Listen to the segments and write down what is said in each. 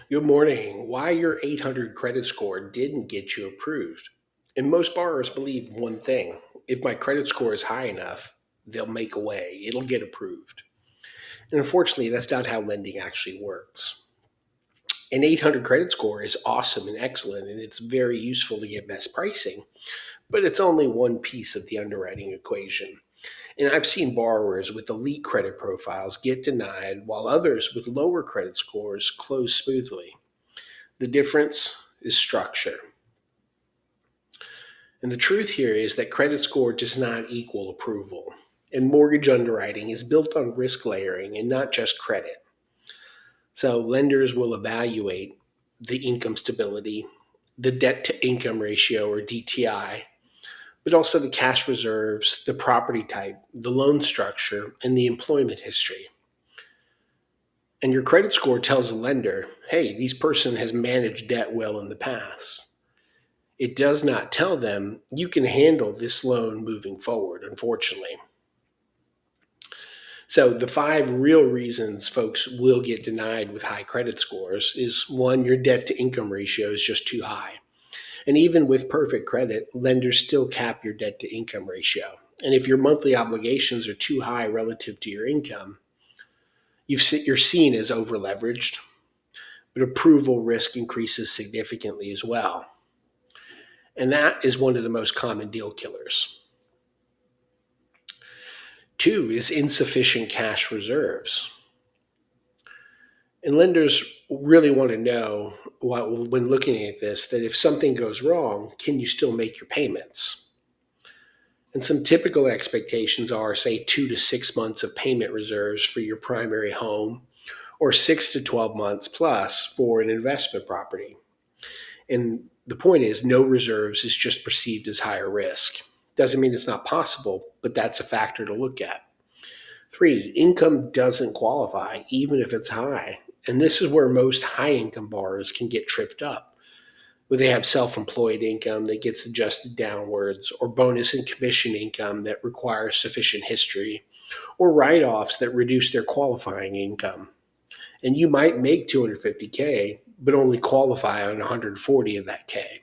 Good morning. Why your 800 credit score didn't get you approved. And most borrowers believe one thing: if my credit score is high enough, they'll make a way, it'll get approved. And unfortunately, that's not how lending actually works. An 800 credit score is awesome and excellent, and it's very useful to get best pricing, but it's only one piece of the underwriting equation. And I've seen borrowers with elite credit profiles get denied, while others with lower credit scores close smoothly. The difference is structure. And the truth here is that credit score does not equal approval. And mortgage underwriting is built on risk layering and not just credit. So lenders will evaluate the income stability, the debt to income ratio or DTI, but also the cash reserves, the property type, the loan structure, and the employment history. And your credit score tells a lender, hey, this person has managed debt well in the past. It does not tell them you can handle this loan moving forward, unfortunately. So, the five real reasons folks will get denied with high credit scores is one, your debt to income ratio is just too high. And even with perfect credit, lenders still cap your debt to income ratio. And if your monthly obligations are too high relative to your income, you're seen as over leveraged, but approval risk increases significantly as well. And that is one of the most common deal killers. Two is insufficient cash reserves. And lenders really want to know, when looking at this, that if something goes wrong, can you still make your payments? And some typical expectations are, say, 2 to 6 months of payment reserves for your primary home, or 6 to 12 months plus for an investment property. And the point is, no reserves is just perceived as higher risk. Doesn't mean it's not possible, but that's a factor to look at. Three, income doesn't qualify, even if it's high. And this is where most high income borrowers can get tripped up. Where they have self employed income that gets adjusted downwards, or bonus and commission income that requires sufficient history, or write offs that reduce their qualifying income. And you might make 250K, but only qualify on 140 of that K.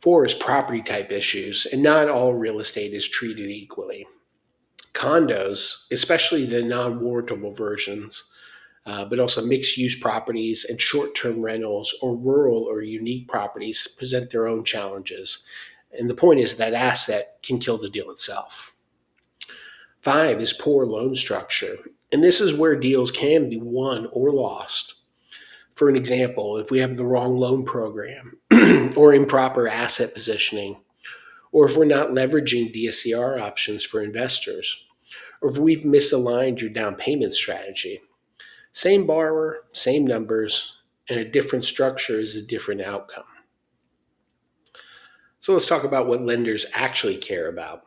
Four is property type issues, and not all real estate is treated equally. Condos, especially the non warrantable versions, but also mixed use properties and short term rentals or rural or unique properties present their own challenges. And the point is that asset can kill the deal itself. Five is poor loan structure. And this is where deals can be won or lost. For an example, if we have the wrong loan program or improper asset positioning, or if we're not leveraging DSCR options for investors, or if we've misaligned your down payment strategy. Same borrower, same numbers, and a different structure is a different outcome. So let's talk about what lenders actually care about.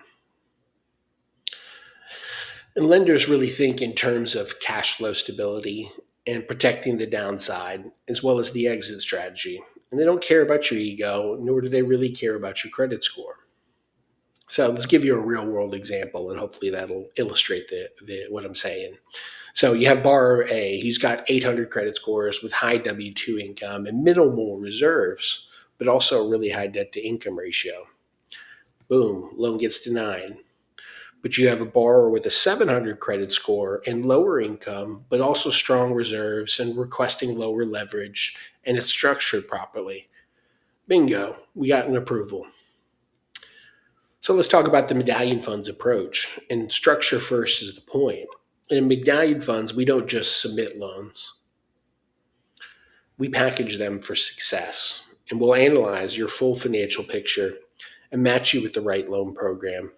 And lenders really think in terms of cash flow stability and protecting the downside, as well as the exit strategy. And they don't care about your ego, nor do they really care about your credit score. So let's give you a real world example, and hopefully that'll illustrate what I'm saying. So you have borrower A, who's got 800 credit scores with high W-2 income and minimal reserves, but also a really high debt to income ratio. Boom, loan gets denied. But you have a borrower with a 700 credit score and lower income, but also strong reserves and requesting lower leverage, and it's structured properly. Bingo, we got an approval. So let's talk about the medallion funds approach. And structure first is the point. In medallion funds, we don't just submit loans. We package them for success, and we'll analyze your full financial picture and match you with the right loan program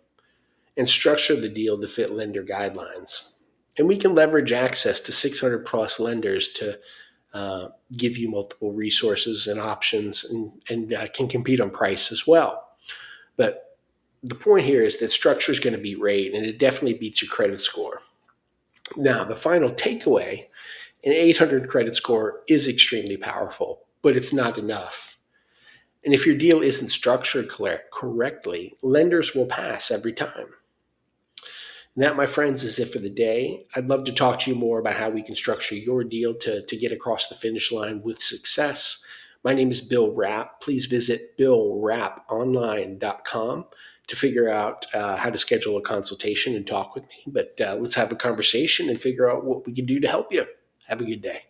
and structure the deal to fit lender guidelines. And we can leverage access to 600 plus lenders to give you multiple resources and options, and can compete on price as well. But the point here is that structure is going to beat rate, and it definitely beats your credit score. Now, the final takeaway: an 800 credit score is extremely powerful, but it's not enough. And if your deal isn't structured correctly, lenders will pass every time. And that, my friends, is it for the day. I'd love to talk to you more about how we can structure your deal to get across the finish line with success. My name is Bill Rapp. Please visit billrapponline.com to figure out how to schedule a consultation and talk with me. But let's have a conversation and figure out what we can do to help you. Have a good day.